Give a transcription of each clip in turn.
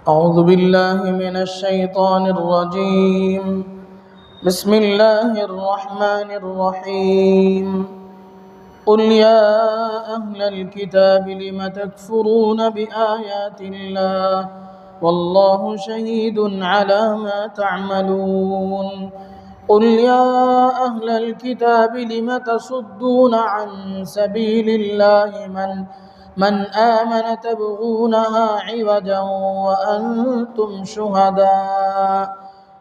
أعوذ بالله من الشيطان الرجيم. بسم الله الرحمن الرحيم. قل يا أهل الكتاب لم تكفرون بآيات الله والله شهيد على ما تعملون. قل يا أهل الكتاب لم تصدون عن سبيل الله من آمن تبغونها عوجا وأنتم شهداء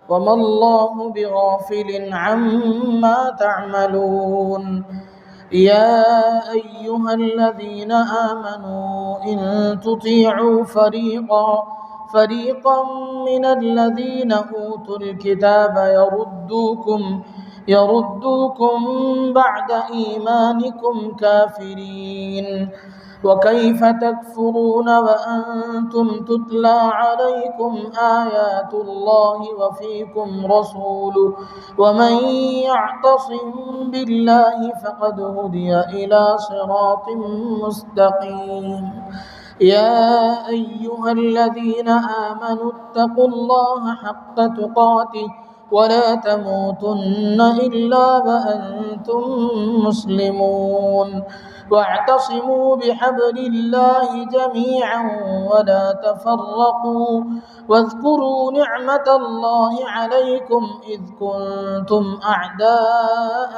وما الله بغافل عما تعملون. يا أيها الذين آمنوا إن تطيعوا فريقا من الذين أوتوا الكتاب يردوكم بعد إيمانكم كافرين. وكيف تكفرون وأنتم تتلى عليكم آيات الله وفيكم رسوله ومن يعتصم بالله فقد هدي إلى صراط مستقيم. يا أيها الذين آمنوا اتقوا الله حق تقاته ولا تموتن إلا وأنتم مسلمون. واعتصموا بحبل الله جميعا ولا تفرقوا واذكروا نعمة الله عليكم إذ كنتم أعداء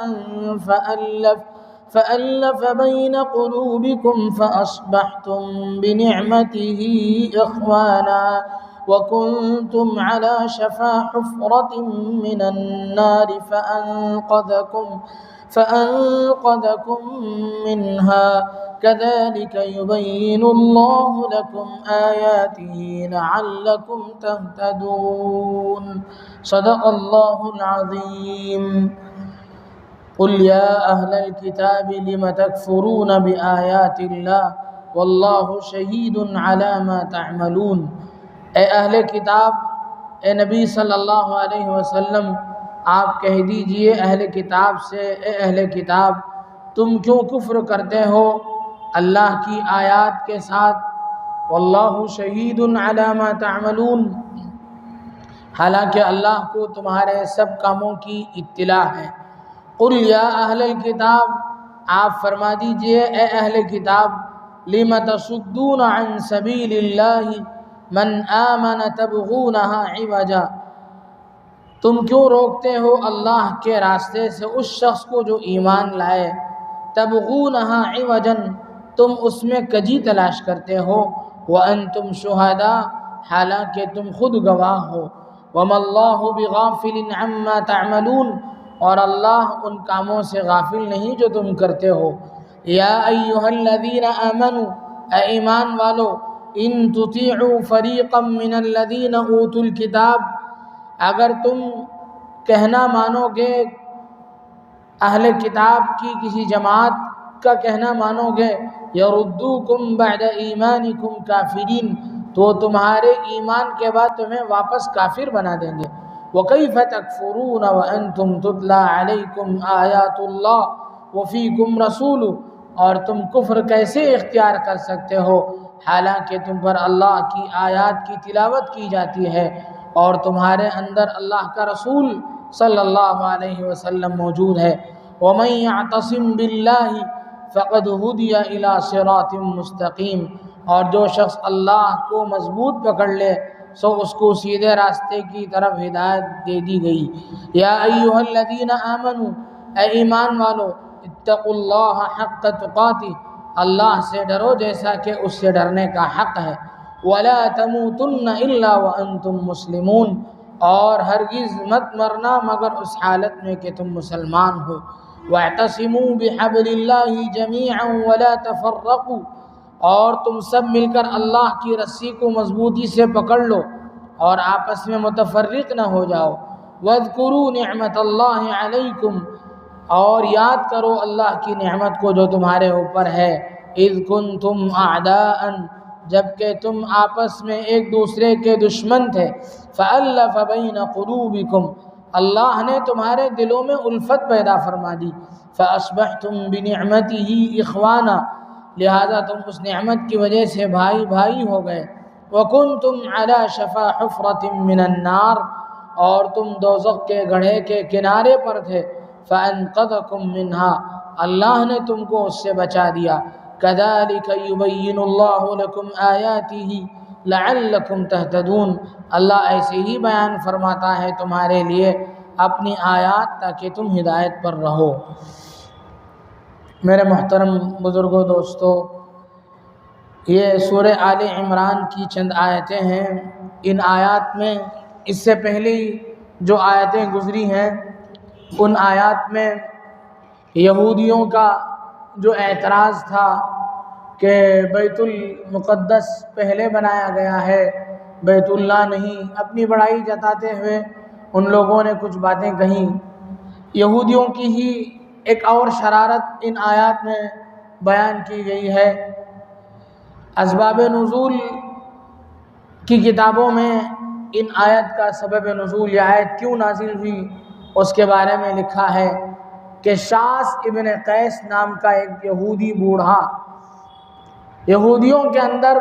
فألف بين قلوبكم فأصبحتم بنعمته إخوانا وكنتم على شفا حفرة من النار فأنقذكم منها. كذلك يبين الله لكم آياته لعلكم تهتدون. صدق الله العظيم. قل يا أهل الكتاب لم تكفرون بآيات الله والله شهيد على ما تعملون. اے اہل کتاب، اے نبی صلی اللہ علیہ وسلم، آپ کہہ دیجئے اہل کتاب سے، اے اہل کتاب، تم کیوں کفر کرتے ہو اللہ کی آیات کے ساتھ؟ واللہ شہید علی ما تعملون، حالانکہ اللہ کو تمہارے سب کاموں کی اطلاع ہے۔ قل یا اہل الکتاب، آپ فرما دیجئے اے اہل کتاب، لم تصدون عن سبیل اللہ من آمن تبغونها عوجا، تم کیوں روکتے ہو اللہ کے راستے سے اس شخص کو جو ایمان لائے؟ تبغونها عوجا، تم اس میں کجی تلاش کرتے ہو، وانتم شہداء، حالانکہ تم خود گواہ ہو۔ وما اللہ بغافل عما تعملون، اور اللہ ان کاموں سے غافل نہیں جو تم کرتے ہو۔ یا ایھا الذین آمنوا، اے ایمان والو، ان تطیعوا فریقا من الذین اوتوا الکتاب، اگر تم کہنا مانو گے اہل کتاب کی کسی جماعت کا کہنا مانو گے، یردوکم بعد ایمانکم کافرین، تو تمہارے ایمان کے بعد تمہیں واپس کافر بنا دیں گے۔ وَكَيْفَ تَكْفُرُونَ وَأَنْتُمْ تُتْلَى عَلَيْكُمْ آيَاتُ اللَّهِ وَفِيكُمْ رَسُولُهُ، اور تم کفر کیسے اختیار کر سکتے ہو حالانکہ تم پر اللہ کی آیات کی تلاوت کی جاتی ہے اور تمہارے اندر اللہ کا رسول صلی اللہ علیہ وسلم موجود ہے۔ وَمَن يَعْتَصِم بِاللَّهِ فَقَدْ هُدِيَ إِلَى صِرَاطٍ مُسْتَقِيمٍ، اور جو شخص اللہ کو مضبوط پکڑ لے سو اس کو سیدھے راستے کی طرف ہدایت دے دی گئی۔ یا ایھا الذین آمنوا، اے ایمان والو، اتقوا اللہ حق تقاتہ، اللہ سے ڈرو جیسا کہ اس سے ڈرنے کا حق ہے۔ ولا تموتن الا وانتم مسلمون، اور ہرگز مت مرنا مگر اس حالت میں کہ تم مسلمان ہو۔ واعتصموا بحبل اللہ جمیعا ولا تفرقوا، اور تم سب مل کر اللہ کی رسی کو مضبوطی سے پکڑ لو اور آپس میں متفرق نہ ہو جاؤ۔ واذکروا نعمت اللہ علیکم، اور یاد کرو اللہ کی نعمت کو جو تمہارے اوپر ہے۔ اذ کنتم اعداء، جبکہ تم آپس میں ایک دوسرے کے دشمن تھے۔ فألف بین قلوبکم، اللہ نے تمہارے دلوں میں الفت پیدا فرما دی۔ فأصبحتم بنعمتہ اخوانا، لہذا تم اس نعمت کی وجہ سے بھائی بھائی ہو گئے۔ وَكُنْتُمْ عَلَى شَفَا حُفْرَةٍ مِّنَ النَّارِ، اور تم دوزخ کے گڑھے کے کنارے پر تھے، فَأَنْقَذَكُم مِّنْهَا، اللہ نے تم کو اس سے بچا دیا۔ كَذَلِكَ يُبَيِّنُ اللَّهُ لَكُمْ آيَاتِهِ لَعَلَّكُمْ تَهْتَدُونَ، اللہ ایسے ہی بیان فرماتا ہے تمہارے لیے اپنی آیات تاکہ تم ہدایت پر رہو۔ میرے محترم بزرگوں، دوستو، یہ سورہ آل عمران کی چند آیتیں ہیں۔ ان آیات میں اس سے پہلی جو آیتیں گزری ہیں ان آیات میں یہودیوں کا جو اعتراض تھا کہ بیت المقدس پہلے بنایا گیا ہے، بیت اللہ نہیں، اپنی بڑائی جتاتے ہوئے ان لوگوں نے کچھ باتیں کہیں۔ یہودیوں کی ہی ایک اور شرارت ان آیات میں بیان کی گئی ہے۔ اسباب نزول کی کتابوں میں ان آیت کا سبب نزول، یہ آیت کیوں نازل ہوئی، اس کے بارے میں لکھا ہے کہ شاس ابن قیس نام کا ایک یہودی بوڑھا، یہودیوں کے اندر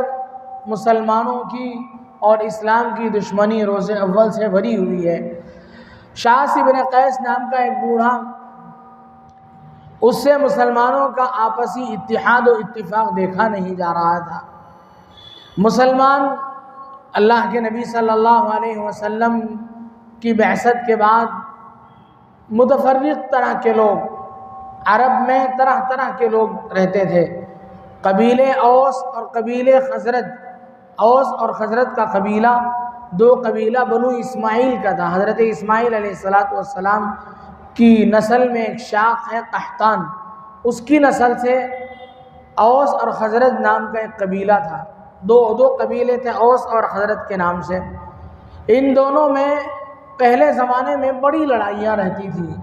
مسلمانوں کی اور اسلام کی دشمنی روز اول سے بھری ہوئی ہے۔ شاس ابن قیس نام کا ایک بوڑھا، اس سے مسلمانوں کا آپسی اتحاد و اتفاق دیکھا نہیں جا رہا تھا۔ مسلمان اللہ کے نبی صلی اللہ علیہ وسلم کی بعثت کے بعد متفرق طرح کے لوگ، عرب میں طرح طرح کے لوگ رہتے تھے۔ قبیلے اوس اور قبیلے خزرج، اوس اور خزرج کا قبیلہ دو قبیلہ بنو اسماعیل کا تھا۔ حضرت اسماعیل علیہ السلام کی نسل میں ایک شاخ ہے قحطان، اس کی نسل سے اوس اور خزرج نام کا ایک قبیلہ تھا۔ دو قبیلے تھے اوس اور خزرج کے نام سے۔ ان دونوں میں پہلے زمانے میں بڑی لڑائیاں رہتی تھیں۔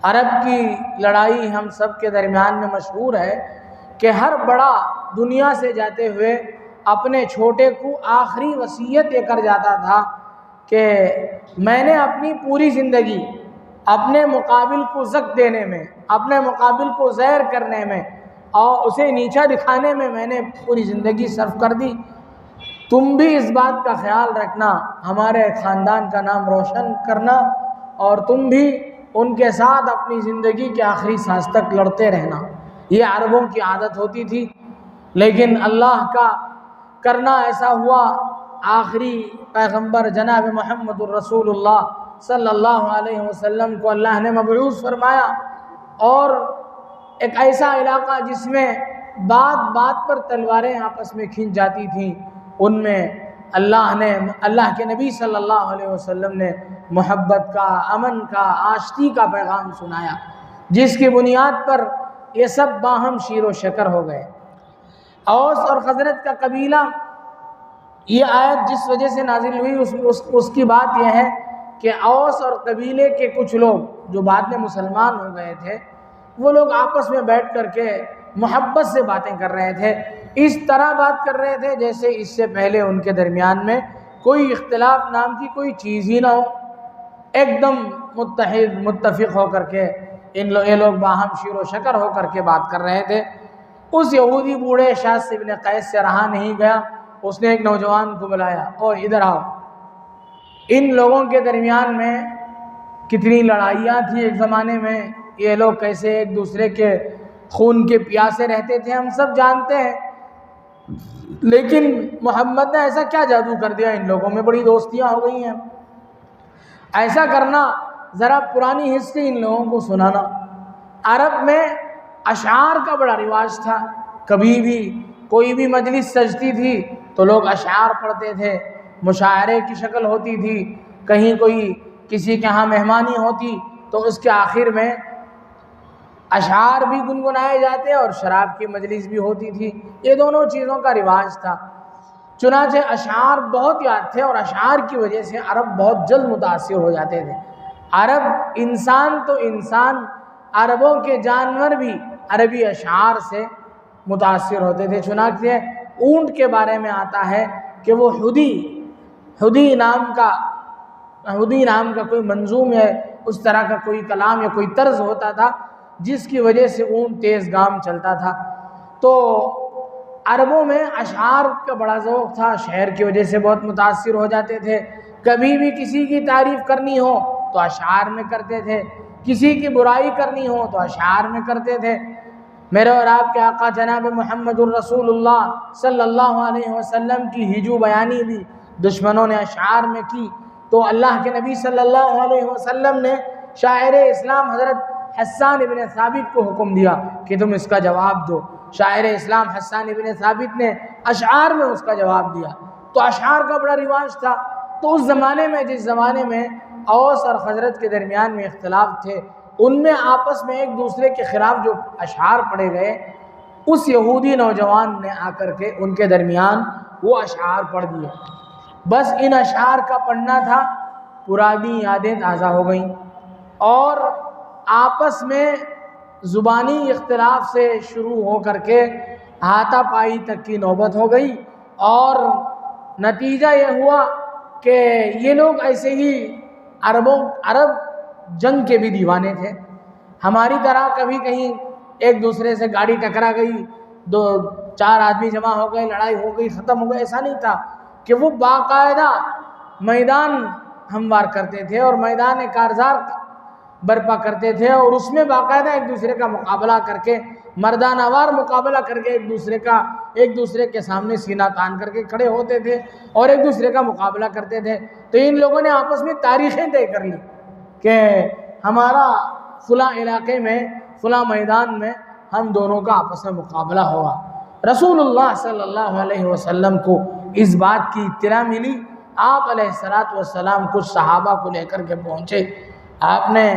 عرب کی لڑائی ہم سب کے درمیان میں مشہور ہے کہ ہر بڑا دنیا سے جاتے ہوئے اپنے چھوٹے کو آخری وصیت یہ کر جاتا تھا کہ میں نے اپنی پوری زندگی اپنے مقابل کو زک دینے میں، اپنے مقابل کو زیر کرنے میں اور اسے نیچا دکھانے میں نے پوری زندگی صرف کر دی۔ تم بھی اس بات کا خیال رکھنا، ہمارے خاندان کا نام روشن کرنا، اور تم بھی ان کے ساتھ اپنی زندگی کے آخری سانس تک لڑتے رہنا۔ یہ عربوں کی عادت ہوتی تھی، لیکن اللہ کا کرنا ایسا ہوا، آخری پیغمبر جناب محمد الرسول اللہ صلی اللہ علیہ وسلم کو اللہ نے مبعوث فرمایا، اور ایک ایسا علاقہ جس میں بات بات پر تلواریں آپس میں کھنچ جاتی تھیں، ان میں اللہ کے نبی صلی اللہ علیہ وسلم نے محبت کا، امن کا، آشتی کا پیغام سنایا، جس کی بنیاد پر یہ سب باہم شیر و شکر ہو گئے۔ اوس اور خزرج کا قبیلہ، یہ آیت جس وجہ سے نازل ہوئی اس کی بات یہ ہے کہ اوس اور قبیلے کے کچھ لوگ جو بعد میں مسلمان ہو گئے تھے، وہ لوگ آپس میں بیٹھ کر کے محبت سے باتیں کر رہے تھے، اس طرح بات کر رہے تھے جیسے اس سے پہلے ان کے درمیان میں کوئی اختلاف نام کی کوئی چیز ہی نہ ہو، ایک دم متحد متفق ہو کر کے یہ لوگ باہم شیر و شکر ہو کر کے بات کر رہے تھے۔ اس یہودی بوڑھے شاس ابن قیس سے رہا نہیں گیا، اس نے ایک نوجوان کو بلایا، اور ادھر آؤ، ان لوگوں کے درمیان میں کتنی لڑائیاں تھیں ایک زمانے میں، یہ لوگ کیسے ایک دوسرے کے خون کے پیاسے رہتے تھے ہم سب جانتے ہیں، لیکن محمد نے ایسا کیا جادو کر دیا، ان لوگوں میں بڑی دوستیاں ہو گئی ہیں۔ ایسا کرنا، ذرا پرانی ہسٹری ان لوگوں کو سنانا۔ عرب میں اشعار کا بڑا رواج تھا، کبھی بھی کوئی بھی مجلس سجتی تھی تو لوگ اشعار پڑھتے تھے، مشاعرے کی شکل ہوتی تھی، کہیں کوئی کسی کے ہاں مہمانی ہوتی تو اس کے آخر میں اشعار بھی گنگنائے جاتے اور شراب کی مجلس بھی ہوتی تھی، یہ دونوں چیزوں کا رواج تھا۔ چنانچہ اشعار بہت یاد تھے، اور اشعار کی وجہ سے عرب بہت جلد متاثر ہو جاتے تھے۔ عرب انسان تو انسان، عربوں کے جانور بھی عربی اشعار سے متاثر ہوتے تھے۔ چنانچہ اونٹ کے بارے میں آتا ہے کہ وہ ہدی نام کا کوئی منظوم ہے، اس طرح کا کوئی کلام یا کوئی طرز ہوتا تھا جس کی وجہ سے اونٹ تیز گام چلتا تھا۔ تو عربوں میں اشعار کا بڑا ذوق تھا، شعر کی وجہ سے بہت متاثر ہو جاتے تھے، کبھی بھی کسی کی تعریف کرنی ہو تو اشعار میں کرتے تھے، کسی کی برائی کرنی ہو تو اشعار میں کرتے تھے۔ میرے اور آپ کے آقا جناب محمد الرسول اللہ صلی اللہ علیہ وسلم کی ہجو بیانی بھی دشمنوں نے اشعار میں کی، تو اللہ کے نبی صلی اللہ علیہ وسلم نے شاعر اسلام حضرت حسان ابن ثابت کو حکم دیا کہ تم اس کا جواب دو۔ شاعر اسلام حسان ابن ثابت نے اشعار میں اس کا جواب دیا۔ تو اشعار کا بڑا رواج تھا۔ تو اس زمانے میں، جس زمانے میں اوس اور خزرج کے درمیان میں اختلاف تھے، ان میں آپس میں ایک دوسرے کے خلاف جو اشعار پڑھے گئے، اس یہودی نوجوان نے آ کر کے ان کے درمیان وہ اشعار پڑھ دیے۔ بس ان اشعار کا پڑھنا تھا، پرانی یادیں تازہ ہو گئیں اور آپس میں زبانی اختلاف سے شروع ہو کر کے ہاتھا پائی تک کی نوبت ہو گئی، اور نتیجہ یہ ہوا کہ یہ لوگ ایسے ہی عرب جنگ کے بھی دیوانے تھے۔ ہماری طرح کبھی کہیں ایک دوسرے سے گاڑی ٹکرا گئی، دو چار آدمی جمع ہو گئے، لڑائی ہو گئی، ختم ہو گئے، ایسا نہیں تھا کہ وہ باقاعدہ میدان ہموار کرتے تھے اور میدان کارزار برپا کرتے تھے، اور اس میں باقاعدہ ایک دوسرے کا مقابلہ کر کے، مردانہ وار مقابلہ کر کے ایک دوسرے کے سامنے سینہ تان کر کے کھڑے ہوتے تھے اور ایک دوسرے کا مقابلہ کرتے تھے۔ تو ان لوگوں نے آپس میں تاریخیں طے کر لی کہ ہمارا فلاں علاقے میں، فلاں میدان میں ہم دونوں کا آپس میں مقابلہ ہوگا۔ رسول اللہ صلی اللہ علیہ وسلم کو اس بات کی اطلاع ملی، آپ علیہ السلام کچھ صحابہ کو لے کر کے پہنچے۔ آپ نے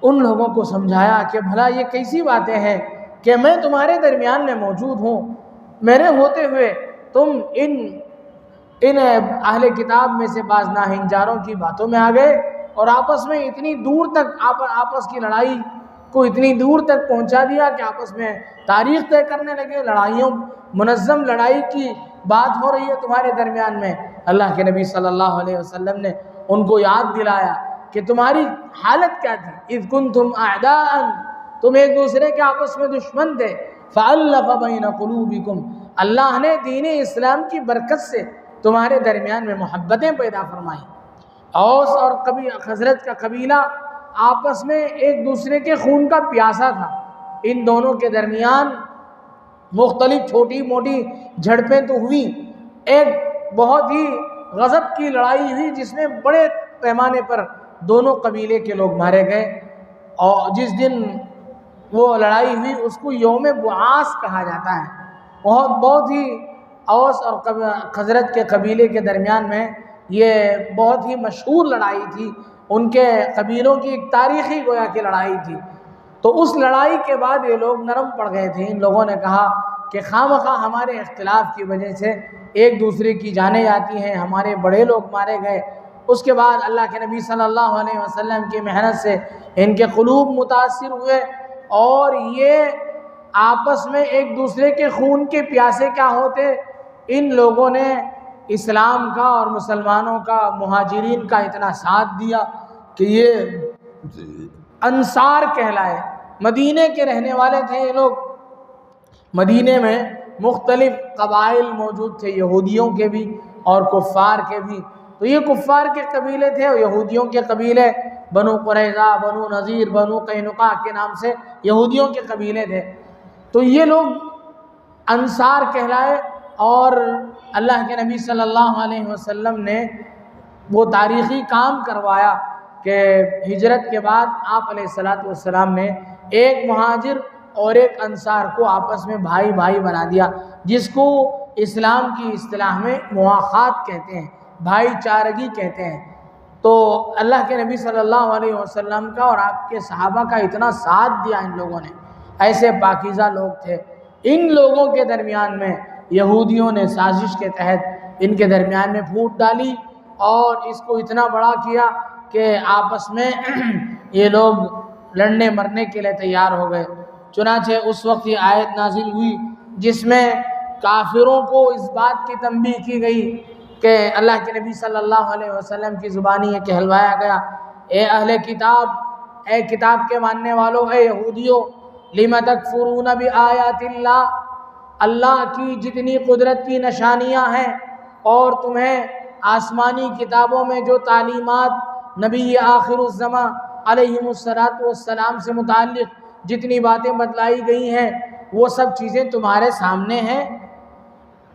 ان لوگوں کو سمجھایا کہ بھلا یہ کیسی باتیں ہیں کہ میں تمہارے درمیان میں موجود ہوں، میرے ہوتے ہوئے تم ان اہل کتاب میں سے بعض ناہنجاروں کی باتوں میں آ گئے اور آپس میں اتنی دور تک آپس کی لڑائی کو اتنی دور تک پہنچا دیا کہ آپس میں تاریخ طے کرنے لگے، لڑائیوں، منظم لڑائی کی بات ہو رہی ہے تمہارے درمیان میں۔ اللہ کے نبی صلی اللہ علیہ وسلم نے ان کو یاد دلایا کہ تمہاری حالت کیا تھی، اذ کنتم اعداء، تم ایک دوسرے کے آپس میں دشمن تھے، فالف بین قلوبکم، اللہ نے دین اسلام کی برکت سے تمہارے درمیان میں محبتیں پیدا فرمائیں۔ اوس اور خزرج کا قبیلہ آپس میں ایک دوسرے کے خون کا پیاسا تھا، ان دونوں کے درمیان مختلف چھوٹی موٹی جھڑپیں تو ہوئی، ایک بہت ہی غضب کی لڑائی ہوئی جس میں بڑے پیمانے پر دونوں قبیلے کے لوگ مارے گئے، اور جس دن وہ لڑائی ہوئی اس کو یوم بعاث کہا جاتا ہے۔ بہت ہی اوس اور خزرج کے قبیلے کے درمیان میں یہ بہت ہی مشہور لڑائی تھی، ان کے قبیلوں کی ایک تاریخی گویا کی لڑائی تھی۔ تو اس لڑائی کے بعد یہ لوگ نرم پڑ گئے تھے، ان لوگوں نے کہا کہ خواہ ہمارے اختلاف کی وجہ سے ایک دوسرے کی جانیں جاتی ہیں، ہمارے بڑے لوگ مارے گئے۔ اس کے بعد اللہ کے نبی صلی اللہ علیہ وسلم کی محنت سے ان کے قلوب متاثر ہوئے، اور یہ آپس میں ایک دوسرے کے خون کے پیاسے کیا ہوتے، ان لوگوں نے اسلام کا اور مسلمانوں کا، مہاجرین کا اتنا ساتھ دیا کہ یہ انصار کہلائے۔ مدینے کے رہنے والے تھے یہ لوگ، مدینے میں مختلف قبائل موجود تھے، یہودیوں کے بھی اور کفار کے بھی۔ تو یہ کفار کے قبیلے تھے اور یہودیوں کے قبیلے بنو قریظہ، بنو نذیر، بنو قینقاع کے نام سے یہودیوں کے قبیلے تھے۔ تو یہ لوگ انصار کہلائے، اور اللہ کے نبی صلی اللہ علیہ وسلم نے وہ تاریخی کام کروایا کہ ہجرت کے بعد آپ علیہ السلام نے ایک مہاجر اور ایک انصار کو آپس میں بھائی بھائی بنا دیا، جس کو اسلام کی اصطلاح میں مواخات کہتے ہیں، بھائی چارگی کہتے ہیں۔ تو اللہ کے نبی صلی اللہ علیہ وسلم کا اور آپ کے صحابہ کا اتنا ساتھ دیا ان لوگوں نے، ایسے پاکیزہ لوگ تھے۔ ان لوگوں کے درمیان میں یہودیوں نے سازش کے تحت ان کے درمیان میں پھوٹ ڈالی اور اس کو اتنا بڑا کیا کہ آپس میں یہ لوگ لڑنے مرنے کے لیے تیار ہو گئے۔ چنانچہ اس وقت یہ آیت نازل ہوئی جس میں کافروں کو اس بات کی تنبیہ کی گئی کہ اللہ کے نبی صلی اللہ علیہ وسلم کی زبانی یہ کہلوایا گیا، اے اہل کتاب، اے کتاب کے ماننے والوں، اے یہودیوں، لم تکفرون بآیات اللہ، اللہ کی جتنی قدرت کی نشانیاں ہیں اور تمہیں آسمانی کتابوں میں جو تعلیمات نبی آخر الزماں علیہ السلام سے متعلق جتنی باتیں بتلائی گئی ہیں وہ سب چیزیں تمہارے سامنے ہیں۔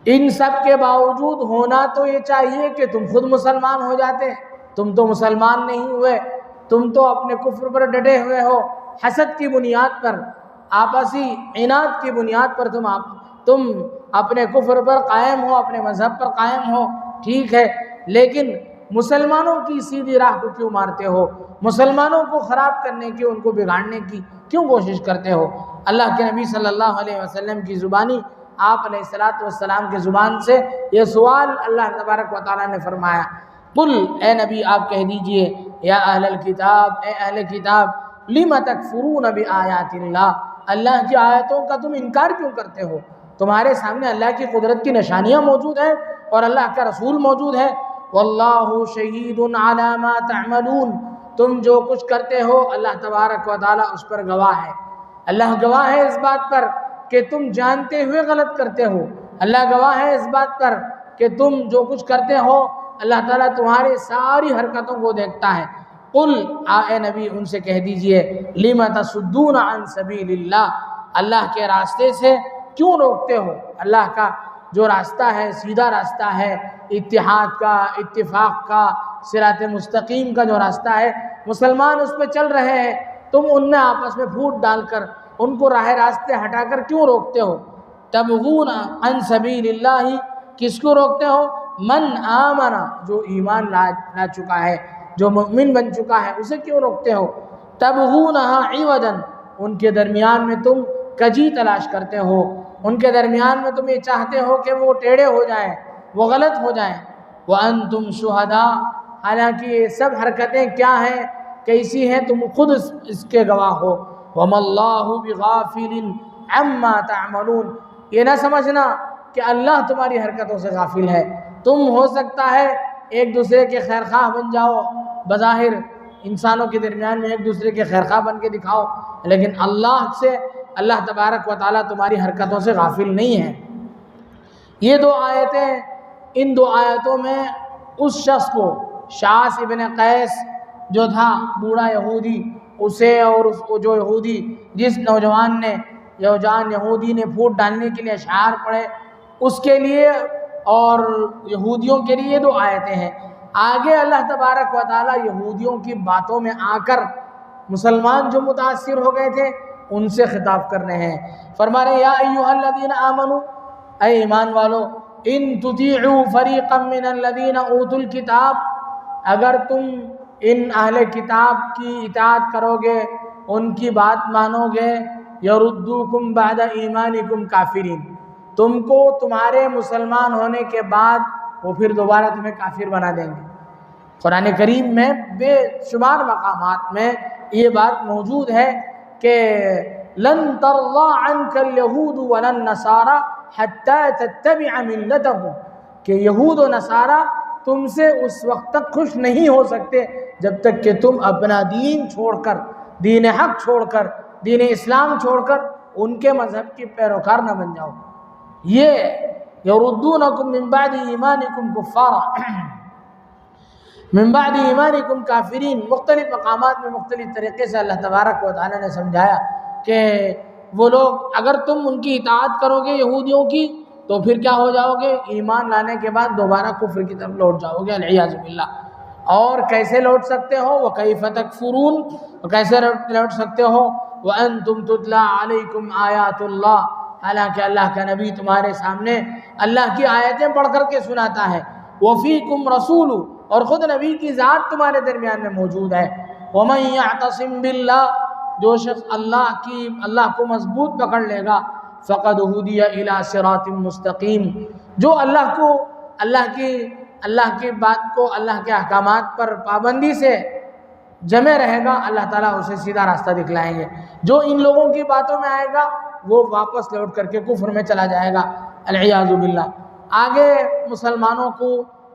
ان سب کے باوجود ہونا تو یہ چاہیے کہ تم خود مسلمان ہو جاتے، تم تو مسلمان نہیں ہوئے، تم تو اپنے کفر پر ڈٹے ہوئے ہو، حسد کی بنیاد پر، آپسی عناد کی بنیاد پر تم اپنے کفر پر قائم ہو، اپنے مذہب پر قائم ہو، ٹھیک ہے، لیکن مسلمانوں کی سیدھی راہ کو کیوں مارتے ہو؟ مسلمانوں کو خراب کرنے کی، ان کو بگاڑنے کی کیوں کوشش کرتے ہو؟ اللہ کے نبی صلی اللہ علیہ وسلم کی زبانی، آپ علیہ السلام کی زبان سے یہ سوال اللہ تبارک و تعالیٰ نے فرمایا، قل اے نبی آپ کہہ دیجئے، یا اہل الکتاب، اے اہل کتاب، لم تکفرون بآیات اللہ، اللہ کی آیتوں کا تم انکار کیوں کرتے ہو؟ تمہارے سامنے اللہ کی قدرت کی نشانیاں موجود ہیں اور اللہ کا رسول موجود ہے۔ واللہ شہید علی ما تعملون، تم جو کچھ کرتے ہو اللہ تبارک و تعالیٰ اس پر گواہ ہے۔ اللہ گواہ ہے اس بات پر کہ تم جانتے ہوئے غلط کرتے ہو، اللہ گواہ ہے اس بات پر کہ تم جو کچھ کرتے ہو اللہ تعالیٰ تمہاری ساری حرکتوں کو دیکھتا ہے۔ قل اے نبی ان سے کہہ دیجئے، لم تصدون عن سبیل اللہ، اللہ کے راستے سے کیوں روکتے ہو؟ اللہ کا جو راستہ ہے سیدھا راستہ ہے، اتحاد کا، اتفاق کا، صراط مستقیم کا جو راستہ ہے، مسلمان اس پہ چل رہے ہیں، تم ان میں آپس میں پھوٹ ڈال کر ان کو راہ راستے ہٹا کر کیوں روکتے ہو؟ تبغون عن سبیل اللہ، کس کو روکتے ہو؟ من آمن، جو ایمان لا چکا ہے، جو مؤمن بن چکا ہے، اسے کیوں روکتے ہو؟ تبغونہا عوجا، ان کے درمیان میں تم کجی تلاش کرتے ہو، ان کے درمیان میں تم یہ چاہتے ہو کہ وہ ٹیڑھے ہو جائیں، وہ غلط ہو جائیں۔ وَأَنْتُمْ شُهَدَاء، حالانکہ یہ سب حرکتیں کیا ہیں، کیسی ہیں، تم خود اس کے گواہ ہو۔ وَمَا اللَّهُ بِغَافِلٍ عَمَّا تَعْمَلُونَ، یہ نہ سمجھنا کہ اللہ تمہاری حرکتوں سے غافل ہے۔ تم ہو سکتا ہے ایک دوسرے کے خیرخواہ بن جاؤ، بظاہر انسانوں کے درمیان میں ایک دوسرے کے خیرخواہ بن کے دکھاؤ، لیکن اللہ تبارک و تعالیٰ تمہاری حرکتوں سے غافل نہیں ہے۔ یہ دو آیتیں، ان دو آیتوں میں اس شخص کو، شاس ابن قیس جو تھا بوڑھا یہودی، اسے اور اس کو جو یہودی، جس نوجوان یہودی نے پھوٹ ڈالنے کے لیے اشعار پڑھے، اس کے لیے اور یہودیوں کے لیے دو آیتیں ہیں۔ آگے اللہ تبارک و تعالیٰ یہودیوں کی باتوں میں آ کر مسلمان جو متاثر ہو گئے تھے ان سے خطاب کر رہے ہیں، فرما رہے یا ایھا الذین آمنوا، اے ایمان والو، ان تطیعوا فریقا من الذین اوتوا الکتاب، اگر تم ان اہل کتاب کی اطاعت کرو گے، ان کی بات مانو گے، یردوکم بعد ایمانکم کافرین، تم کو تمہارے مسلمان ہونے کے بعد وہ پھر دوبارہ تمہیں کافر بنا دیں گے۔ قرآن کریم میں بے شمار مقامات میں یہ بات موجود ہے کہ لن ترضى عنك اليهود ولا النصارى حتى تتبع ملتهم، کہ یہود و نصارہ تم سے اس وقت تک خوش نہیں ہو سکتے جب تک کہ تم اپنا دین چھوڑ کر، دین حق چھوڑ کر، دین اسلام چھوڑ کر ان کے مذہب کی پیروکار نہ بن جاؤ۔ یہ یردونکم من بعد ایمانکم کفارا، من بعد ایمانکم کافرین، مختلف مقامات میں مختلف طریقے سے اللہ تبارک و تعالیٰ نے سمجھایا کہ وہ لوگ، اگر تم ان کی اطاعت کرو گے یہودیوں کی تو پھر کیا ہو جاؤ گے؟ ایمان لانے کے بعد دوبارہ کفر کی طرف لوٹ جاؤ گے، والعیاذ باللہ۔ اور کیسے لوٹ سکتے ہو؟ وَكَيْفَ تَكْفُرُونَ، کیسے لوٹ سکتے ہو؟ وَأَنْتُمْ تُتْلَى عَلَيْكُمْ آیَاتُ اللَّهِ، حالانکہ اللہ کا نبی تمہارے سامنے اللہ کی آیتیں پڑھ کر کے سناتا ہے۔ وَفِيكُمْ رَسُولُ، اور خود نبی کی ذات تمہارے درمیان میں موجود ہے۔ وَمَنْ يَعْتَصِمْ بِاللَّهِ، جو شخص اللہ کو مضبوط پکڑ لے گا، فَقَدْ هُدِيَ إِلَى صِرَاطٍ مُسْتَقِيمٍ، جو اللہ کی بات کو، اللہ کے احکامات پر پابندی سے جمع رہے گا، اللہ تعالیٰ اسے سیدھا راستہ دکھلائیں گے۔ جو ان لوگوں کی باتوں میں آئے گا وہ واپس لوٹ کر کے کفر میں چلا جائے گا، والعیاذ باللہ۔ آگے مسلمانوں کو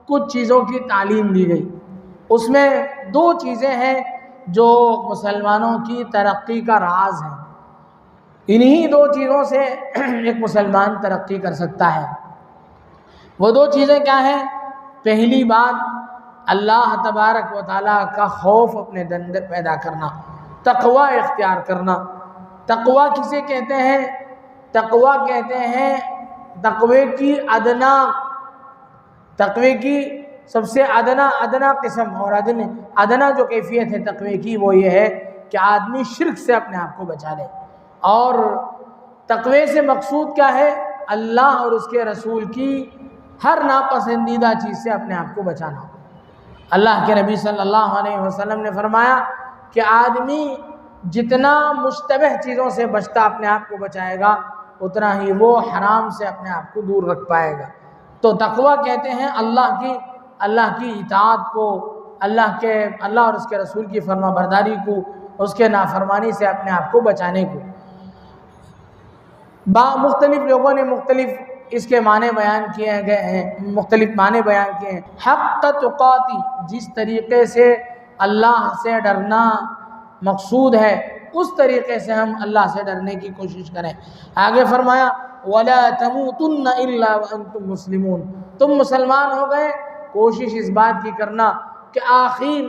کچھ چیزوں کی تعلیم دی گئی، اس میں دو چیزیں ہیں جو مسلمانوں کی ترقی کا راز ہیں۔ انہی دو چیزوں سے ایک مسلمان ترقی کر سکتا ہے۔ وہ دو چیزیں کیا ہیں؟ پہلی بات اللہ تبارک و تعالیٰ کا خوف اپنے اندر پیدا کرنا، تقوی اختیار کرنا۔ تقوی کسے کہتے ہیں؟ تقوی کہتے ہیں تقوی کی سب سے ادنا قسم اور ادنا جو کیفیت ہے تقوی کی، وہ یہ ہے کہ آدمی شرک سے اپنے آپ کو بچا لے۔ اور تقوی سے مقصود کیا ہے؟ اللہ اور اس کے رسول کی ہر ناپسندیدہ چیز سے اپنے آپ کو بچانا۔ اللہ کے نبی صلی اللہ علیہ وسلم نے فرمایا کہ آدمی جتنا مشتبہ چیزوں سے بچتا اپنے آپ کو بچائے گا، اتنا ہی وہ حرام سے اپنے آپ کو دور رکھ پائے گا۔ تو تقوی کہتے ہیں اللہ کی اطاعت کو، اللہ اور اس کے رسول کی فرما برداری کو، اس کے نافرمانی سے اپنے آپ کو بچانے کو۔ مختلف لوگوں نے مختلف اس کے معنی بیان کیے گئے ہیں، مختلف معنی بیان کیے ہیں۔ حق تقاتی، جس طریقے سے اللہ سے ڈرنا مقصود ہے اس طریقے سے ہم اللہ سے ڈرنے کی کوشش کریں۔ آگے فرمایا وَلَا تَمُوتُنَّ إِلَّا وَأَنْتُمْ مُسْلِمُونَ، تم مسلمان ہو گئے، کوشش اس بات کی کرنا کہ آخر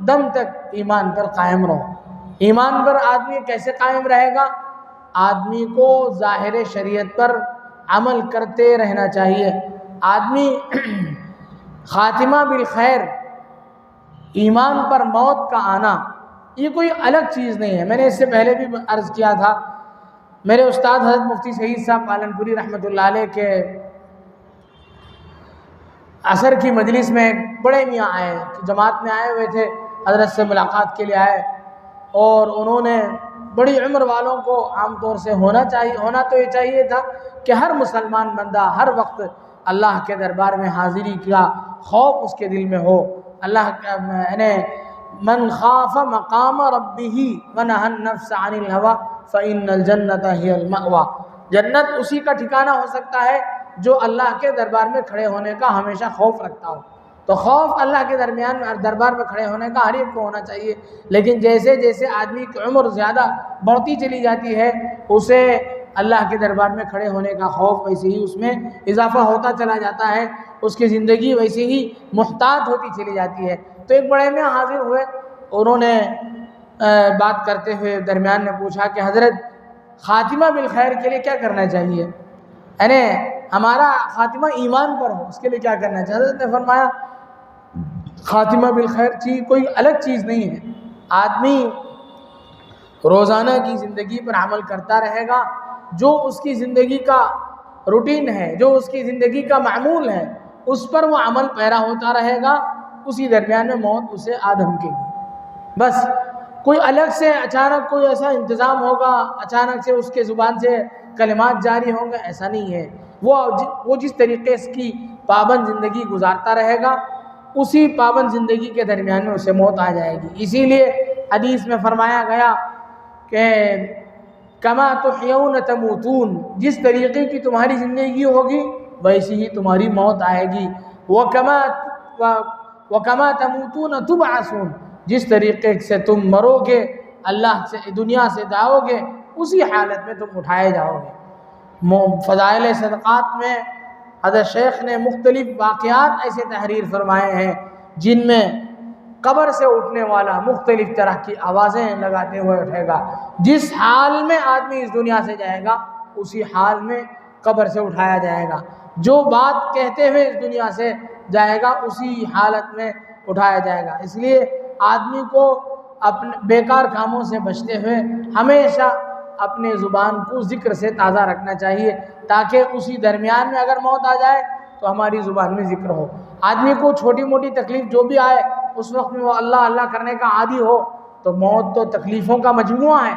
دم تک ایمان پر قائم رہو۔ ایمان پر آدمی کیسے قائم رہے گا؟ آدمی کو ظاہر شریعت پر عمل کرتے رہنا چاہیے۔ آدمی خاتمہ بالخیر، ایمان پر موت کا آنا، یہ کوئی الگ چیز نہیں ہے۔ میں نے اس سے پہلے بھی عرض کیا تھا، میرے استاد حضرت مفتی سعید صاحب پالنپوری رحمۃ اللہ علیہ کے عصر کی مجلس میں بڑے میاں آئے، جماعت میں آئے ہوئے تھے، حضرت سے ملاقات کے لیے آئے، اور انہوں نے بڑی عمر والوں کو عام طور سے ہونا تو یہ چاہیے تھا کہ ہر مسلمان بندہ ہر وقت اللہ کے دربار میں حاضری کا خوف اس کے دل میں ہو۔ اللہ یعنی من خاف مقام ربہ ونہى النفس عن الہوى فإن الجنة هي المأوى، جنت اسی کا ٹھکانہ ہو سکتا ہے جو اللہ کے دربار میں کھڑے ہونے کا ہمیشہ خوف رکھتا ہو۔ تو خوف اللہ کے دربار میں کھڑے ہونے کا ہر ایک کو ہونا چاہیے، لیکن جیسے جیسے آدمی کی عمر زیادہ بڑھتی چلی جاتی ہے، اسے اللہ کے دربار میں کھڑے ہونے کا خوف ویسے ہی اس میں اضافہ ہوتا چلا جاتا ہے، اس کی زندگی ویسے ہی محتاط ہوتی چلی جاتی ہے۔ تو ایک بڑے میں حاضر ہوئے، انہوں نے بات کرتے ہوئے درمیان میں پوچھا کہ حضرت خاتمہ بالخیر کے لیے کیا کرنا چاہیے؟ یعنی ہمارا خاتمہ ایمان پر ہو، اس کے لیے کیا کرنا چاہیے؟ حضرت نے فرمایا خاتمہ بالخیر کوئی الگ چیز نہیں ہے، آدمی روزانہ کی زندگی پر عمل کرتا رہے گا، جو اس کی زندگی کا روٹین ہے، جو اس کی زندگی کا معمول ہے، اس پر وہ عمل پیرا ہوتا رہے گا، اسی درمیان میں موت اسے دھمکے گی۔ بس کوئی الگ سے اچانک کوئی ایسا انتظام ہوگا، اچانک سے اس کے زبان سے کلمات جاری ہوں گے، ایسا نہیں ہے۔ وہ جس طریقے کی پابند زندگی گزارتا رہے گا، اسی پابند زندگی کے درمیان میں اسے موت آ جائے گی۔ اسی لیے حدیث میں فرمایا گیا کہ کما تحیون تموتون، جس طریقے کی تمہاری زندگی ہوگی ویسی ہی تمہاری موت آئے گی۔ وَكَمَا تَمُوتُونَ تُبْعَثُونَ، جس طریقے سے تم مرو گے، اللہ سے دنیا سے جاؤ گے، اسی حالت میں تم اٹھائے جاؤ گے۔ فضائل صدقات میں حضرت شیخ نے مختلف واقعات ایسے تحریر فرمائے ہیں جن میں قبر سے اٹھنے والا مختلف طرح کی آوازیں لگاتے ہوئے اٹھے گا۔ جس حال میں آدمی اس دنیا سے جائے گا اسی حال میں قبر سے اٹھایا جائے گا، جو بات کہتے ہوئے اس دنیا سے جائے گا اسی حالت میں اٹھایا جائے گا۔ اس لیے آدمی کو اپنے بیکار کاموں سے بچتے ہوئے ہمیشہ اپنے زبان کو ذکر سے تازہ رکھنا چاہیے، تاکہ اسی درمیان میں اگر موت آ جائے تو ہماری زبان میں ذکر ہو۔ آدمی کو چھوٹی موٹی تکلیف جو بھی آئے اس وقت میں وہ اللہ اللہ کرنے کا عادی ہو، تو موت تو تکلیفوں کا مجموعہ ہے،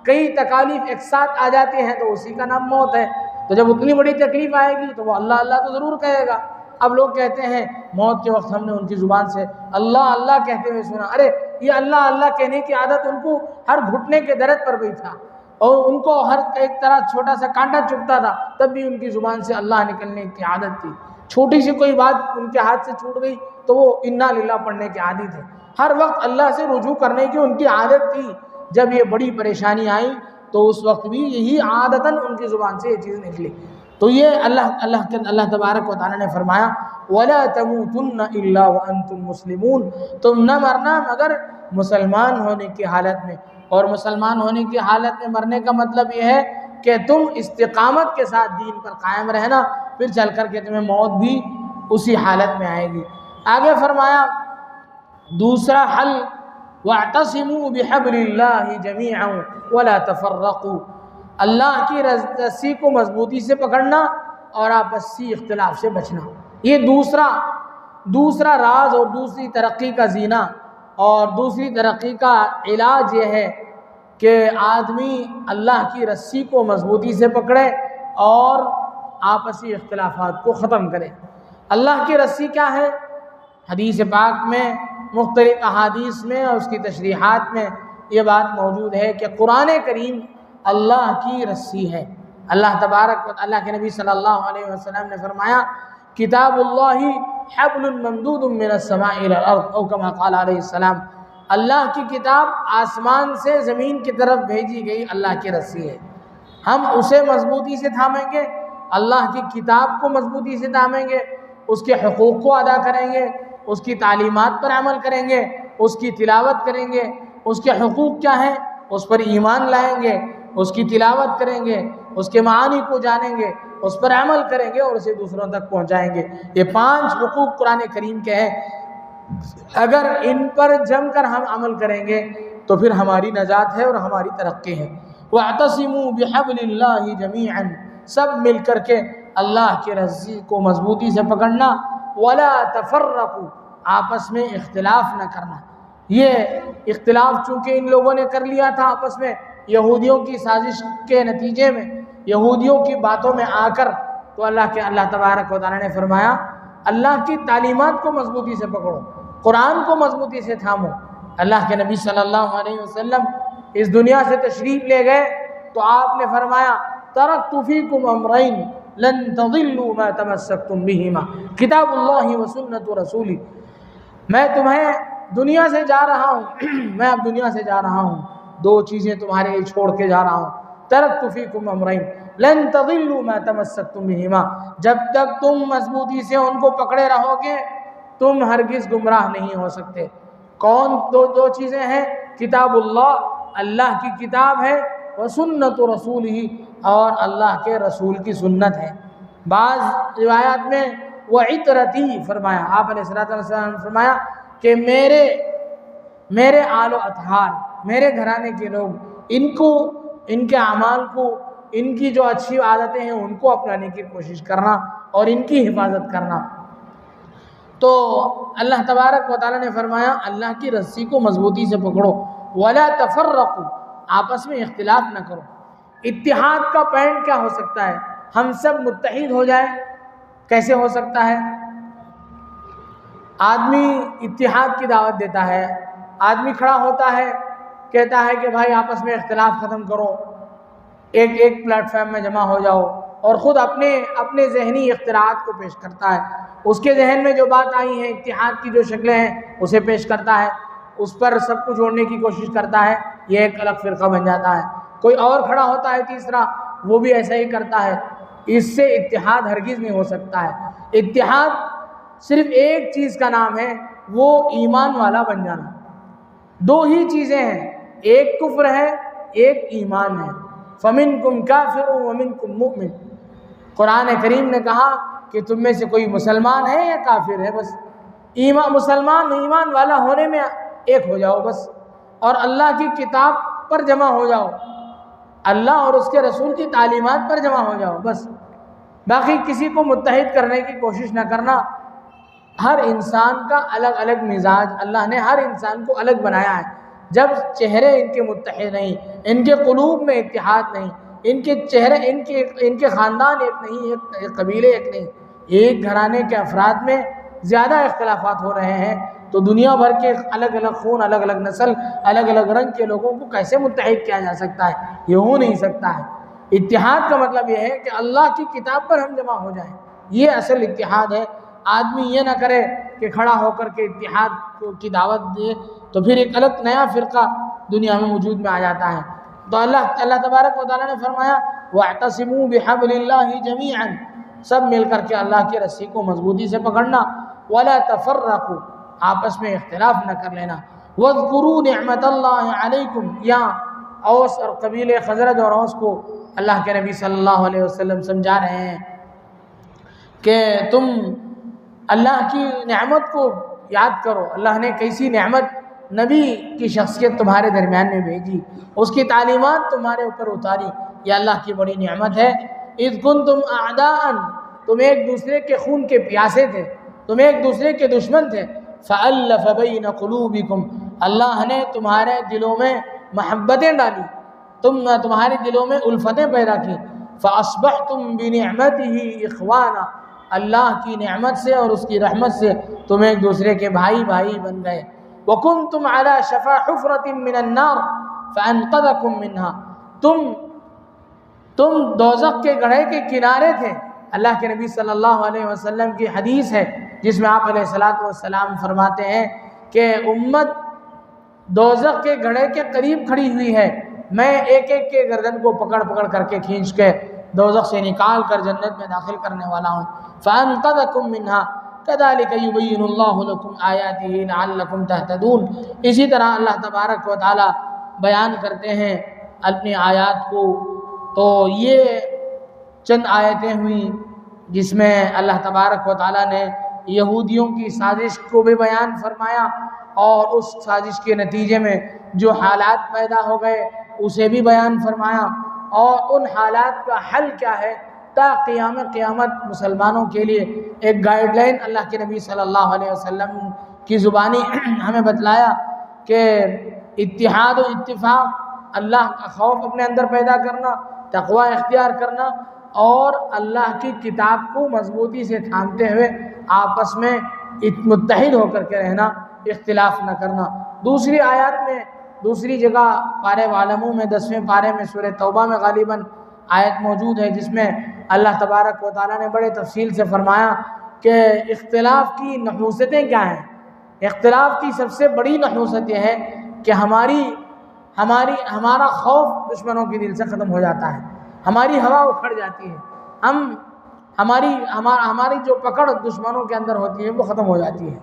کئی تکالیف ایک ساتھ آ جاتی ہیں تو اسی کا نام موت ہے۔ تو جب اتنی بڑی تکلیف آئے گی تو وہ اللہ اللہ تو ضرور کہے گا۔ اب لوگ کہتے ہیں موت کے وقت ہم نے ان کی زبان سے اللہ اللہ کہتے ہوئے سنا، ارے یہ اللہ اللہ کہنے کی عادت ان کو ہر گھٹنے کے درد پر بھی تھا، اور ان کو ہر ایک طرح چھوٹا سا کانٹا چبھتا تھا تب بھی ان کی زبان سے اللہ نکلنے کی عادت تھی۔ چھوٹی سی کوئی بات ان کے ہاتھ سے چھوٹ گئی تو وہ انا للہ پڑھنے کے عادی تھے، ہر وقت اللہ سے رجوع کرنے کی ان کی عادت تھی۔ جب یہ بڑی پریشانی آئی تو اس وقت بھی یہی عادتاً ان کی زبان سے یہ چیز نکلی۔ تو یہ اللہ تبارک و تعالیٰ نے فرمایا وَلَا تَمُوتُنَّ إِلَّا وَأَنْتُمْ مُسْلِمُونَ، تم نہ مرنا مگر مسلمان ہونے کی حالت میں۔ اور مسلمان ہونے کی حالت میں مرنے کا مطلب یہ ہے کہ تم استقامت کے ساتھ دین پر قائم رہنا، پھر چل کر کے تمہیں موت بھی اسی حالت میں آئے گی۔ آگے فرمایا دوسرا حل وَاعْتَصِمُوا بِحَبْلِ اللَّهِ جَمِيعًا وَلَا تَفَرَّقُوا، اللہ کی رسی کو مضبوطی سے پکڑنا اور آپسی اختلاف سے بچنا۔ یہ دوسرا راز اور دوسری ترقی کا زینہ اور دوسری ترقی کا علاج یہ ہے کہ آدمی اللہ کی رسی کو مضبوطی سے پکڑے اور آپسی اختلافات کو ختم کرے۔ اللہ کی رسی کیا ہے؟ حدیث پاک میں مختلف احادیث میں اور اس کی تشریحات میں یہ بات موجود ہے کہ قرآن کریم اللہ کی رسی ہے۔ اللہ تبارک و اللہ کے نبی صلی اللہ علیہ وسلم نے فرمایا کتاب اللہ حبل ممدود من السماء الى الارض او کما قال علیہ السلام، اللہ کی کتاب آسمان سے زمین کی طرف بھیجی گئی اللہ کی رسی ہے۔ ہم اسے مضبوطی سے تھامیں گے، اللہ کی کتاب کو مضبوطی سے تھامیں گے، اس کے حقوق کو ادا کریں گے، اس کی تعلیمات پر عمل کریں گے، اس کی تلاوت کریں گے۔ اس کے حقوق کیا ہیں؟ اس پر ایمان لائیں گے، اس کی تلاوت کریں گے، اس کے معانی کو جانیں گے، اس پر عمل کریں گے اور اسے دوسروں تک پہنچائیں گے۔ یہ 5 حقوق قرآن کریم کے ہیں، اگر ان پر جم کر ہم عمل کریں گے تو پھر ہماری نجات ہے اور ہماری ترقی ہے۔ وَاعْتَصِمُوا بِحَبْلِ اللَّهِ جَمِيعًا، سب مل کر کے اللہ کی رسی کو مضبوطی سے پکڑنا، وَلَا تَفَرَّقُوا، آپس میں اختلاف نہ کرنا۔ یہ اختلاف چونکہ ان لوگوں نے کر لیا تھا آپس میں یہودیوں کی سازش کے نتیجے میں، یہودیوں کی باتوں میں آ کر، تو اللہ تبارک و تعالیٰ نے فرمایا اللہ کی تعلیمات کو مضبوطی سے پکڑو، قرآن کو مضبوطی سے تھامو۔ اللہ کے نبی صلی اللہ علیہ وسلم اس دنیا سے تشریف لے گئے تو آپ نے فرمایا ترکت فیکم امرین لن تضلوا ما تمسکتم بہما کتاب اللہ و سنت رسولی، میں تمہیں دنیا سے جا رہا ہوں، میں اب دنیا سے جا رہا ہوں، 2 چیزیں تمہارے لیے چھوڑ کے جا رہا ہوں۔ ترکت فیکم امرین لن تضلوا ما تمسکتم بہما، جب تک تم مضبوطی سے ان کو پکڑے رہو گے تم ہرگز گمراہ نہیں ہو سکتے۔ کون 2 چیزیں ہیں؟ کتاب اللہ، اللہ کی کتاب ہے، و سنت رسول ہی، اور اللہ کے رسول کی سنت ہے۔ بعض روایات میں وعطرتی فرمایا، آپ علیہ السلام نے فرمایا کہ میرے آل و اطہار، میرے گھرانے کے لوگ، ان کو، ان کے اعمال کو، ان کی جو اچھی عادتیں ہیں ان کو اپنانے کی کوشش کرنا اور ان کی حفاظت کرنا۔ تو اللہ تبارک و تعالیٰ نے فرمایا اللہ کی رسی کو مضبوطی سے پکڑو، ولا تفرقوا، آپس میں اختلاف نہ کرو۔ اتحاد کا پوائنٹ کیا ہو سکتا ہے؟ ہم سب متحد ہو جائیں، کیسے ہو سکتا ہے؟ آدمی اتحاد کی دعوت دیتا ہے، آدمی کھڑا ہوتا ہے کہتا ہے کہ بھائی آپس میں اختلاف ختم کرو، ایک پلیٹ فارم میں جمع ہو جاؤ، اور خود اپنے ذہنی اختراعات کو پیش کرتا ہے، اس کے ذہن میں جو بات آئی ہے، اتحاد کی جو شکلیں ہیں اسے پیش کرتا ہے، اس پر سب کو جوڑنے کی کوشش کرتا ہے، یہ ایک الگ فرقہ بن جاتا ہے۔ کوئی اور کھڑا ہوتا ہے تیسرا، وہ بھی ایسا ہی کرتا ہے، اس سے اتحاد ہرگز نہیں ہو سکتا ہے۔ اتحاد صرف ایک چیز کا نام ہے، وہ ایمان والا بن جانا۔ 2 ہی چیزیں ہیں، ایک کفر ہے، ایک ایمان ہے۔ فَمِنْكُمْ كَافِرٌ وَمِنْكُمْ مُؤْمِنٌ، قرآن کریم نے کہا کہ تم میں سے کوئی مسلمان ہے یا کافر ہے، بس ایمان والا ہونے میں ایک ہو جاؤ بس، اور اللہ کی کتاب پر جمع ہو جاؤ، اللہ اور اس کے رسول کی تعلیمات پر جمع ہو جاؤ بس، باقی کسی کو متحد کرنے کی کوشش نہ کرنا۔ ہر انسان کا الگ الگ مزاج، اللہ نے ہر انسان کو الگ بنایا ہے، جب چہرے ان کے متحد نہیں، ان کے قلوب میں اتحاد نہیں، ان کے چہرے، ان کے خاندان ایک نہیں، ایک قبیلے ایک نہیں، ایک گھرانے کے افراد میں زیادہ اختلافات ہو رہے ہیں، تو دنیا بھر کے الگ الگ خون، الگ الگ نسل، الگ الگ رنگ کے لوگوں کو کیسے متحد کیا جا سکتا ہے؟ یہ ہو نہیں سکتا ہے۔ اتحاد کا مطلب یہ ہے کہ اللہ کی کتاب پر ہم جمع ہو جائیں، یہ اصل اتحاد ہے۔ آدمی یہ نہ کرے کہ کھڑا ہو کر کے اتحاد کی دعوت دے تو پھر ایک الگ نیا فرقہ دنیا میں وجود میں آ جاتا ہے۔ تو اللہ تبارک و تعالیٰ نے فرمایا وَاعْتَصِمُوا بِحَبْلِ اللَّهِ جَمِيعًا، سب مل کر کے اللہ کی رسی کو مضبوطی سے پکڑنا، وَلَا تَفَرَّقُوا، آپس میں اختلاف نہ کر لینا، وَاذْكُرُوا نِعْمَةَ اللَّهِ عَلَيْكُمْ، یہاں اوس اور قبیلے خزرج اور اوس کو اللہ کے نبی صلی اللہ علیہ وسلم سمجھا رہے ہیں کہ تم اللہ کی نعمت کو یاد کرو، اللہ نے کیسی نعمت نبی کی شخصیت تمہارے درمیان میں بھیجی، اس کی تعلیمات تمہارے اوپر اتاری، یہ اللہ کی بڑی نعمت ہے۔ اذ کنتم اعداء، تم ایک دوسرے کے خون کے پیاسے تھے، تم ایک دوسرے کے دشمن تھے، فألف بین قلوبکم، اللہ نے تمہارے دلوں میں محبتیں ڈالی، تمہارے دلوں میں الفتیں پیدا کی، فاصبحتم بنعمتہ اخوانا، اللہ کی نعمت سے اور اس کی رحمت سے تم ایک دوسرے کے بھائی بن گئے، وکنتم علی شفا حفرۃ من النار فانقذکم منہا، تم دوزخ کے گڑھے کے کنارے تھے۔ اللہ کے نبی صلی اللہ علیہ وسلم کی حدیث ہے جس میں آپ علیہ السلام فرماتے ہیں کہ امت دوزخ کے گڑھے کے قریب کھڑی ہوئی ہے، میں ایک ایک کے گردن کو پکڑ کر کے کھینچ کے دوزخ سے نکال کر جنت میں داخل کرنے والا ہوں۔ فَأَنْقَذَكُم مِّنْهَا كَذَلِكَ يُبَيِّنُ اللَّهُ لَكُمْ آيَاتِهِ لَعَلَّكُمْ تَهْتَدُونَ، اسی طرح اللہ تبارک و تعالی بیان کرتے ہیں اپنی آیات کو۔ تو یہ چند آیتیں ہوئیں جس میں اللہ تبارک و تعالی نے یہودیوں کی سازش کو بھی بیان فرمایا، اور اس سازش کے نتیجے میں جو حالات پیدا ہو گئے اسے بھی بیان فرمایا، اور ان حالات کا حل کیا ہے تا قیامت مسلمانوں کے لیے ایک گائیڈ لائن اللہ کے نبی صلی اللہ علیہ وسلم کی زبانی ہمیں بتلایا کہ اتحاد و اتفاق، اللہ کا خوف اپنے اندر پیدا کرنا، تقوی اختیار کرنا، اور اللہ کی کتاب کو مضبوطی سے تھامتے ہوئے آپس میں متحد ہو کر کے رہنا، اختلاف نہ کرنا۔ دوسری آیات میں دوسری جگہ پارے والموں میں 10ویں پارے میں سورہ توبہ میں غالباً آیت موجود ہے جس میں اللہ تبارک و تعالیٰ نے بڑے تفصیل سے فرمایا کہ اختلاف کی نحوستیں کیا ہیں۔ اختلاف کی سب سے بڑی نحوست یہ ہے کہ ہمارا خوف دشمنوں کے دل سے ختم ہو جاتا ہے، ہماری ہوا اکھڑ جاتی ہے، ہماری جو پکڑ دشمنوں کے اندر ہوتی ہے وہ ختم ہو جاتی ہے۔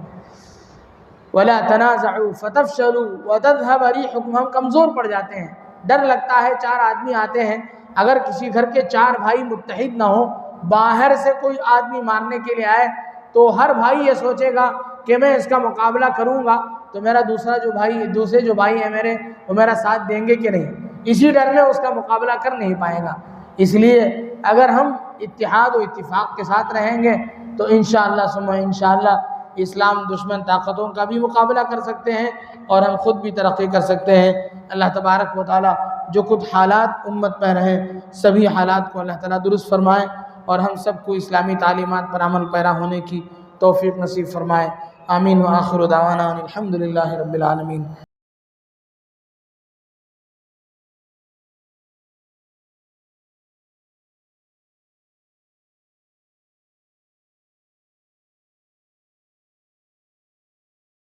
وَلَا تَنَازَعُوا فَتَفْشَلُوا وَتَذْهَبَ رِيحُكُمْ، ہم کمزور پڑ جاتے ہیں، ڈر لگتا ہے، 4 آدمی آتے ہیں، اگر کسی گھر کے 4 بھائی متحد نہ ہوں، باہر سے کوئی آدمی مارنے کے لیے آئے تو ہر بھائی یہ سوچے گا کہ میں اس کا مقابلہ کروں گا تو میرا دوسرے جو بھائی ہیں میرے، وہ میرا ساتھ دیں گے کہ نہیں، اسی ڈر میں اس کا مقابلہ کر نہیں پائے گا۔ اس لیے اگر ہم اتحاد و اتفاق کے ساتھ رہیں گے تو انشاءاللہ ثم انشاءاللہ اسلام دشمن طاقتوں کا بھی مقابلہ کر سکتے ہیں اور ہم خود بھی ترقی کر سکتے ہیں۔ اللہ تبارک و تعالی جو کچھ حالات امت میں رہیں سبھی حالات کو اللہ تعالیٰ درست فرمائے، اور ہم سب کو اسلامی تعلیمات پر عمل پیرا ہونے کی توفیق نصیب فرمائے۔ آمین۔ وآخر دعوانا الحمدللہ رب العالمین۔